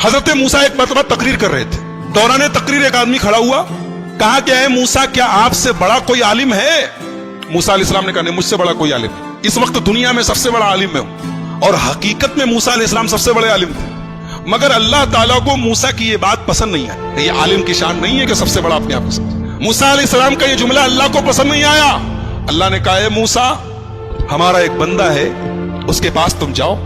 हजरत मूसा एक मरतबा तकरीर कर रहे थे। दौरान तकरीर एक आदमी खड़ा हुआ, कहा कि ऐ मूसा, क्या आपसे बड़ा कोई आलिम है? मूसा अलैहिस्सलाम ने कहा नहीं, मुझसे बड़ा कोई आलिम नहीं। इस वक्त दुनिया में सबसे बड़ा आलिम मैं हूं। और हकीकत में मूसा अलैहिस्सलाम सबसे बड़े आलिम थे, मगर अल्लाह ताला को मूसा की ये बात पसंद नहीं है। ये आलिम की शान नहीं है कि सबसे बड़ा अपने आप में। मूसा अलैहिस्सलाम का ये जुमला अल्लाह को पसंद नहीं आया। अल्लाह ने कहा, मूसा, हमारा एक बंदा है, उसके पास तुम जाओ,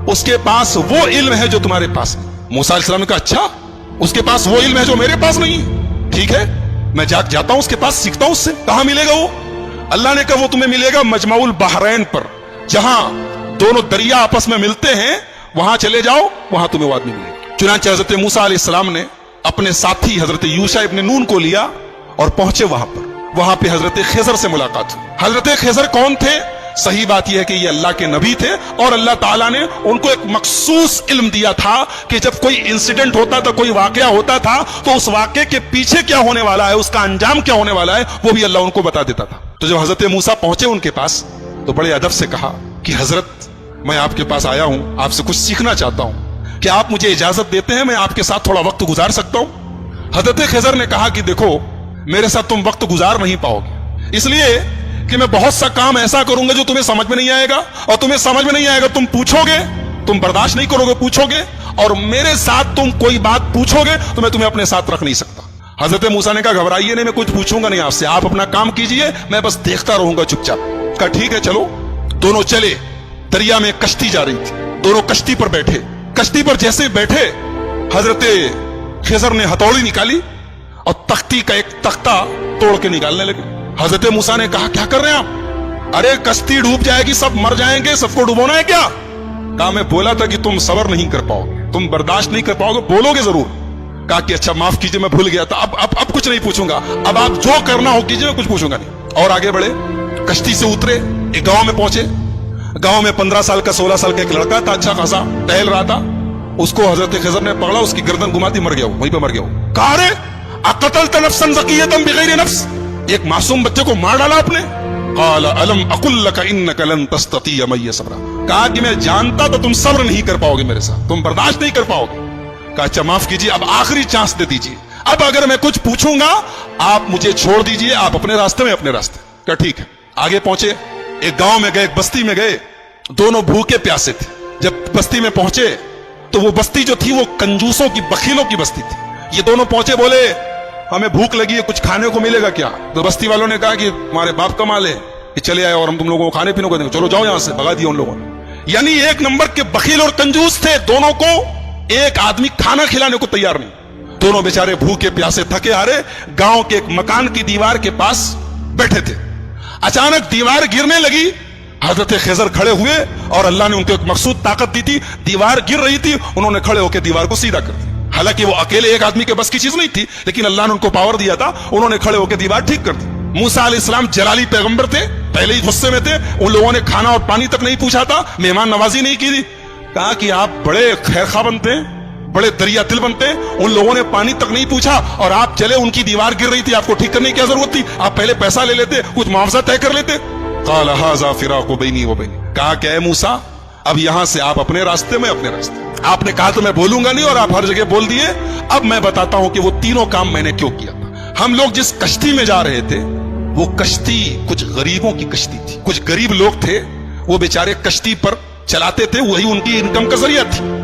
उसके पास वो इल्म है जो तुम्हारे पास है। मूसा अलैहिस्सलाम ने कहा, अच्छा, उसके पास वो इल्म है जो मेरे पास नहीं है? ठीक है, मैं जाता हूं उसके पास, सीखता हूं उससे। कहां मिलेगा वो? अल्लाह ने कहा, वो तुम्हें मिलेगा मजमाउल बहरैन पर, जहां दोनों दरिया आपस में मिलते हैं, वहां चले जाओ, वहां तुम्हें वो आदमी मिलेगा। चुनांचे हजरत मूसा अलैहिस्सलाम ने अपने साथी हजरत यूशा इब्न नून को लिया और पहुंचे वहां पर। वहां पे हजरत खिजर से मुलाकात हुई। हजरत खिजर कौन थे? सही बात यह है कि ये अल्लाह के नबी थे और अल्लाह ताला ने उनको एक मखसूस इल्म दिया था कि जब कोई इंसिडेंट होता था, कोई वाकया होता था, तो उस वाकये के पीछे क्या होने वाला है, उसका अंजाम क्या होने वाला है, वो भी अल्लाह उनको बता देता था। तो जब हजरत मूसा पहुंचे उनके पास, तो बड़े अदब से कहा कि हजरत, मैं आपके पास आया हूं, आपसे कुछ सीखना चाहता हूं, क्या आप मुझे इजाजत देते हैं? मैं आपके साथ थोड़ा वक्त गुजार सकता हूं? हजरत खिजर ने कहा कि देखो, मेरे साथ तुम वक्त गुजार नहीं पाओगे, इसलिए कि मैं बहुत सा काम ऐसा करूंगा जो तुम्हें समझ में नहीं आएगा, और तुम्हें समझ में नहीं आएगा, तुम पूछोगे, तुम बर्दाश्त नहीं करोगे, पूछोगे, और मेरे साथ तुम कोई बात पूछोगे तो मैं तुम्हें अपने साथ रख नहीं सकता। हजरत मूसा ने कहा, घबराइए नहीं, मैं कुछ पूछूंगा नहीं आपसे, आप अपना काम कीजिए, मैं बस देखता रहूंगा चुपचाप। कहा ठीक है, चलो। दोनों चले। दरिया में कश्ती जा रही थी, दोनों कश्ती पर बैठे। कश्ती पर जैसे बैठे, हजरत खिजर ने हथौड़ी निकाली और तख्ती का एक तख्ता तोड़ के निकालने लगे। हजरत मूसा ने कहा, क्या कर रहे हैं आप? अरे कश्ती डूब जाएगी, सब मर जाएंगे, सबको डुबोना है क्या? कहा, मैं बोला था कि तुम सब्र नहीं कर पाओगे, तुम बर्दाश्त नहीं कर पाओगे, बोलोगे जरूर। कहा कि अच्छा माफ कीजिए, मैं भूल गया था, अब कुछ नहीं पूछूंगा, अब आप जो करना हो कीजिए, मैं कुछ पूछूंगा नहीं। और आगे बढ़े, कश्ती से उतरे, एक गांव में पहुंचे। गांव में 15 साल का 16 साल का एक लड़का था, अच्छा खासा टहल रहा था। उसको हजरत खिजर ने पकड़ा, उसकी गर्दन घुमाती, मर गया वो, वहीं पे मर गया वो। कहा, अरे अक़तल्त नफ्सन ज़किय्यतन बिग़ैरि नफ्स, एक मासूम बच्चे को मार डाला आपने। क़ाल अलम अक़ुल लक इन्नक लन तस्ततिय मइय सब्रा, कहा कि मैं जानता था तुम सब्र नहीं कर पाओगे मेरे साथ, तुम बर्दाश्त नहीं कर पाओगे। कहा अच्छा माफ कीजिए, अब आखिरी चांस दे दीजिए, अब अगर मैं कुछ पूछूंगा आप मुझे छोड़ दीजिए, आप अपने रास्ते में अपने रास्ते। कहा ठीक है। आगे पहुंचे, एक गांव में गए, एक बस्ती में गए। दोनों भूखे प्यासे थे। जब बस्ती में पहुंचे तो वो बस्ती जो थी वो कंजूसों की, बखीलों की बस्ती थी। ये दोनों पहुंचे, बोले हमें भूख लगी है, कुछ खाने को मिलेगा क्या? तो बस्ती वालों ने कहा कि हमारे बाप का माल है, ये चले आए और हम तुम लोगों को खाने पीने को देंगे, चलो जाओ यहां से। भगा दिया उन लोगों ने। यानी एक नंबर के बखील और कंजूस थे। दोनों को एक आदमी खाना खिलाने को तैयार नहीं। दोनों बेचारे भूखे प्यासे थके हारे गांव के एक मकान की दीवार के पास बैठे थे। अचानक दीवार गिरने लगी। हजरत खिजर खड़े हुए और अल्लाह ने उनको एक मखसूद ताकत दी थी। दीवार गिर रही थी, उन्होंने खड़े होकर दीवार को सीधा कर दिया। हालांकि वो अकेले एक आदमी के बस की चीज नहीं थी, लेकिन अल्लाह ने उनको पावर दिया था, उन्होंने खड़े होकर दीवार ठीक कर दी। मूसा अलैहिस्सलाम जलाली पैगंबर थे, पहले ही गुस्से में थे। उन लोगों ने खाना और पानी तक नहीं पूछा था, मेहमान नवाजी नहीं की थी। कहा कि आप बड़े खैरखा बनते हैं, बड़े दरिया दिल बनते हैं। उन लोगों ने पानी तक नहीं पूछा और आप चले, उनकी दीवार गिर रही थी, आपको ठीक करने की क्या जरूरत थी? आप पहले पैसा ले लेते, कुछ मुआवजा तय कर लेते। क़ाल हाज़ा फ़िराक़ु बैनी व बैनिक, कहा कि ऐ मूसा, अब यहां से आप अपने रास्ते में अपने रास्ते। आपने कहा तो मैं बोलूंगा नहीं और आप हर जगह बोल दिए। अब मैं बताता हूं कि वो तीनों काम मैंने क्यों किया था। हम लोग जिस कश्ती में जा रहे थे, वो कश्ती कुछ गरीबों की कश्ती थी। कुछ गरीब लोग थे, वो बेचारे कश्ती पर चलाते थे, वही उनकी इनकम का जरिया थी।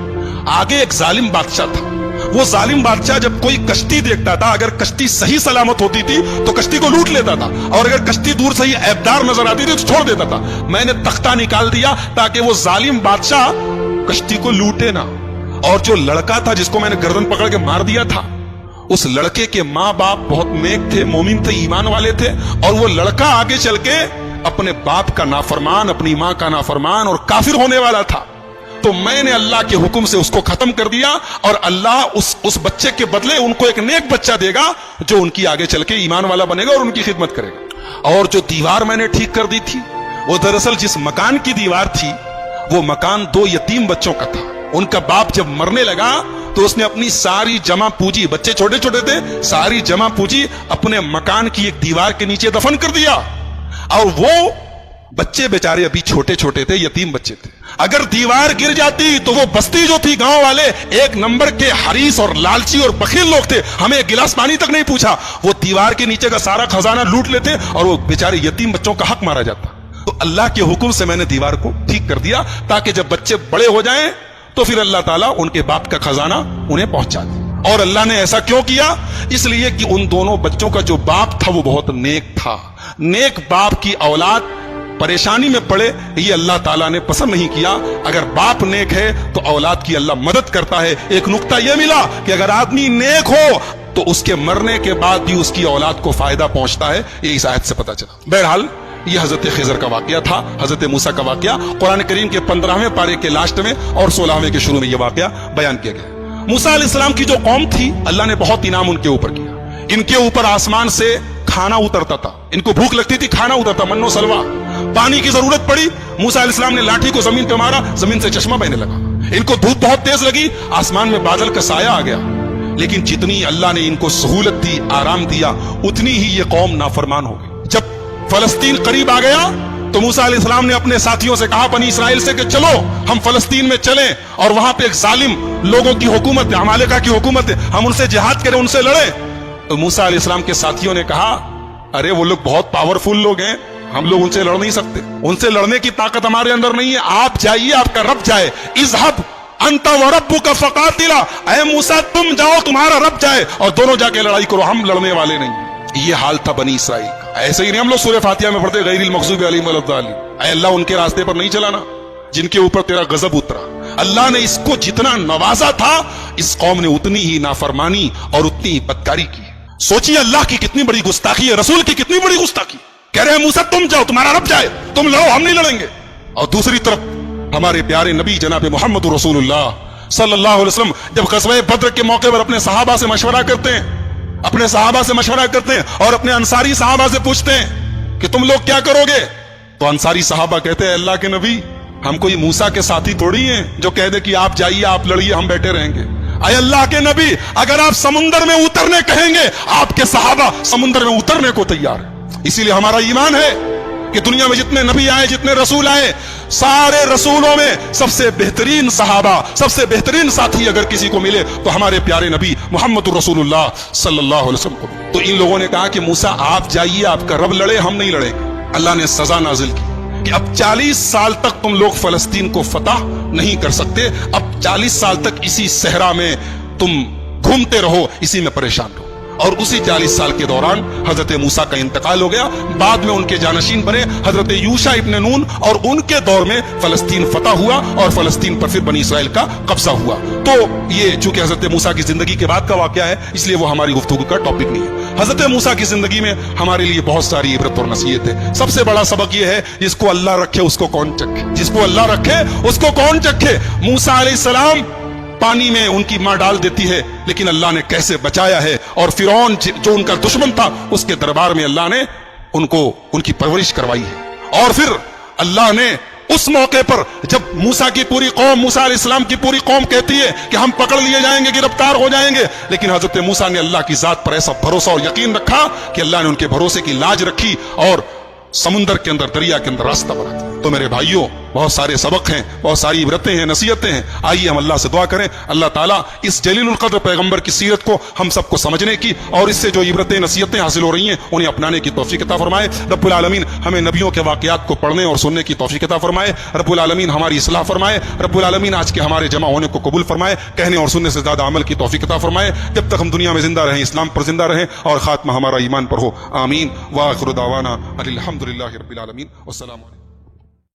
आगे एक जालिम बादशाह था। वो जालिम बादशाह जब कोई कश्ती देखता था, अगर कश्ती सही सलामत होती थी तो कश्ती को लूट लेता था, और अगर कश्ती दूर से ही ऐबदार नजर आती थी तो छोड़ देता था। मैंने तख्ता निकाल दिया ताकि वो जालिम बादशाह कश्ती को लूटे ना। और जो लड़का था जिसको मैंने गर्दन पकड़ के मार दिया था, उस लड़के के माँ बाप बहुत नेक थे, मोमिन थे, ईमान वाले थे, और वो लड़का आगे चल के अपने बाप का नाफरमान, अपनी माँ का नाफरमान और काफिर होने वाला था। तो मैंने अल्लाह के हुक्म से उसको खत्म कर दिया, और अल्लाह उस बच्चे के बदले उनको एक नेक बच्चा देगा जो उनकी आगे चल के ईमान वाला बनेगा और उनकी खिदमत करेगा। और जो दीवार मैंने ठीक कर दी थी, वो दरअसल जिस मकान की दीवार थी, वो मकान 2 यतीम बच्चों का था। उनका बाप जब मरने लगा तो उसने अपनी सारी जमा पूंजी, बच्चे छोटे छोटे थे, सारी जमा पूंजी अपने मकान की एक दीवार के नीचे दफन कर दिया। और वो बच्चे बेचारे अभी छोटे छोटे थे, यतीम बच्चे थे। अगर दीवार गिर जाती तो वो बस्ती जो थी, गांव वाले एक नंबर के हरीस और लालची और बखील लोग थे, हमें एक गिलास पानी तक नहीं पूछा, वो दीवार के नीचे का सारा खजाना लूट लेते और वो बेचारे यतीम बच्चों का हक मारा जाता। तो अल्लाह के हुक्म से मैंने दीवार को ठीक कर दिया ताकि जब बच्चे बड़े हो जाएं तो फिर अल्लाह ताला उनके बाप का खजाना उन्हें पहुंचा दे। और अल्लाह ने ऐसा क्यों किया? इसलिए कि उन दोनों बच्चों का जो बाप था वो बहुत नेक था। नेक बाप की औलाद परेशानी में पड़े ये अल्लाह ताला ने पसंद नहीं किया। अगर बाप नेक है तो औलाद की अल्लाह मदद करता है। एक नुक्ता यह मिला कि अगर आदमी नेक हो तो उसके मरने के बाद भी उसकी औलाद को फायदा पहुंचता है, ये इस आयत से पता चला। बहरहाल ये हजरत खिजर का वाकया था, हजरत मूसा का वाकया कुरान करीम के 15वें पारे के लास्ट में और 16वें के शुरू में यह वाकया बयान किया गया। मूसा अलैहिस्सलाम की जो कौम थी, अल्लाह ने बहुत इनाम उनके ऊपर किया। इनके ऊपर आसमान से खाना उतरता था, इनको भूख लगती थी, खाना उतरता, मन्नो सलवा। पानी की जरूरत पड़ी, मूसा अलैहिस्सलाम ने लाठी को जमीन पे मारा, जमीन से चश्मा बहने लगा। इनको धूप बहुत तेज लगी, आसमान में बादल का साया आ गया। लेकिन जितनी अल्लाह ने इनको सहूलत दी, आराम दिया, उतनी ही ये कौम नाफरमान हो गई। जब फलस्तीन करीब आ गया तो मूसा अलैहिस्सलाम ने अपने साथियों से कहा, बनी इसराइल से, कि चलो हम फलस्तीन में चलें और वहां पे एक जालिम लोगों की हुकूमत है, अमालेका की हुकूमत है, हम उनसे जिहाद करें, उनसे लड़ें। तो मूसा अलैहिस्सलाम के साथियों ने कहा, अरे वो लोग बहुत पावरफुल लोग हैं, हम लोग उनसे लड़ नहीं सकते, उनसे लड़ने की ताकत हमारे अंदर नहीं है, आप जाइए, आपका रब जाए। इज़हब अंत व रब्बुका फकातिला, ऐ मूसा तुम जाओ, तुम्हारा रब जाए और दोनों जाके लड़ाई करो, हम लड़ने वाले नहीं। ये हाल था बनी इसराइल का। ऐसे ही नहीं हम लोग सूरह फातिहा में पढ़ते, गैरिल मग़ज़ूबि अलैहिम वलद्दालिन, ऐ अल्लाह उनके रास्ते पर नहीं चलाना जिनके ऊपर तेरा गजब उतरा। अल्लाह ने इसको जितना नवाजा था, इस कौम ने उतनी ही नाफरमानी और उतनी ही बदकारी की। सोचिए अल्लाह की कितनी बड़ी गुस्ताखी है, रसूल की कितनी बड़ी गुस्ताखी। कह रहे हैं मूसा तुम जाओ, तुम्हारा रब जाए, तुम लड़ो, हम नहीं लड़ेंगे। और दूसरी तरफ हमारे प्यारे नबी जनाब मोहम्मद रसूलुल्लाह सल्लल्लाहु अलैहि वसल्लम जब ग़ज़वा बद्र के मौके पर अपने सहाबा से मशवरा करते हैं, अपने सहाबा से मशवरा करते हैं और अपने अंसारी सहाबा से पूछते हैं कि तुम लोग क्या करोगे? तो अंसारी सहाबा कहते हैं, अल्लाह के नबी, हम कोई मूसा के साथी थोड़ी हैं जो कह दे कि आप जाइए, आप लड़िए, हम बैठे रहेंगे। अय अल्लाह के नबी, अगर आप समुंदर में उतरने कहेंगे, आपके सहाबा समुंदर में उतरने को तैयार है। इसीलिए हमारा ईमान है कि दुनिया में जितने नबी आए, जितने रसूल आए, सारे रसूलों में सबसे बेहतरीन सहाबा, सबसे बेहतरीन साथी अगर किसी को मिले तो हमारे प्यारे नबी मोहम्मद रसूलुल्लाह सल्लल्लाहु अलैहि वसल्लम को। तो इन लोगों ने कहा कि मूसा आप जाइए, आपका रब लड़े, हम नहीं लड़ेंगे। अल्लाह ने सजा नाजिल की कि अब 40 साल तक तुम लोग फलस्तीन को फतह नहीं कर सकते, अब 40 साल तक इसी सहरा में तुम घूमते रहो, इसी में परेशान रहो। और उसी 40 साल के दौरान हजरत मूसा का इंतकाल हो गया। बाद में उनके जानशीन बने हजरत यूशा इब्न नून और उनके दौर में फलस्तीन फतह हुआ और फलस्तीन पर फिर बनी इसराइल का कब्जा हुआ। तो ये चूंकि हजरत मूसा की जिंदगी के बाद का वाकया है, इसलिए वो हमारी गुफ्तगू का टॉपिक नहीं है। हजरत मूसा की जिंदगी में हमारे लिए बहुत सारी इबरत और नसीहत है। सबसे बड़ा सबक ये है, जिसको अल्लाह रखे उसको कौन चखे, जिसको अल्लाह रखे उसको कौन चखे। मूसा अलैहिस्सलाम पानी में उनकी मां डाल देती है, लेकिन अल्लाह ने कैसे बचाया है। और फिरौन जो उनका दुश्मन था, उसके दरबार में अल्लाह ने उनको उनकी परवरिश करवाई है। और फिर अल्लाह ने उस मौके पर जब मूसा की पूरी कौम, मूसा अलैहिस्सलाम की पूरी कौम कहती है कि हम पकड़ लिए जाएंगे, गिरफ्तार हो जाएंगे, लेकिन हजरत मूसा ने अल्लाह की जात पर ऐसा भरोसा और यकीन रखा कि अल्लाह ने उनके भरोसे की लाज रखी और समुंदर के अंदर, दरिया के अंदर रास्ता बना दिया। तो मेरे भाइयों, बहुत सारे सबक हैं, बहुत सारी इबरतें हैं, नसीहतें हैं। आइए हम अल्लाह से दुआ करें, अल्लाह ताला इस जलीलुल क़द्र पैगंबर की सीरत को हम सबको समझने की और इससे जो इबरतें नसीहतें हासिल हो रही हैं उन्हें अपनाने की तौफीक अता फरमाए। रब्बुल आलमीन हमें नबियों के वाक़यात को पढ़ने और सुनने की तौफीक अता फरमाए। रब्बुल आलमीन हमारी इस्लाह फरमाए। रब्बुल आलमीन आज के हमारे जमा होने को कबूल फरमाए, कहने और सुनने से ज्यादा अमल की तौफीक अता फरमाए। जब तक हम दुनिया में जिंदा रहें, इस्लाम पर जिंदा रहें और खात्मा हमारा ईमान पर हो। आमीन। व आखिरु दावाना अनिल हम्दुलिल्लाहि रब्बिल आलमीन। वस्सलामु अलैकुम।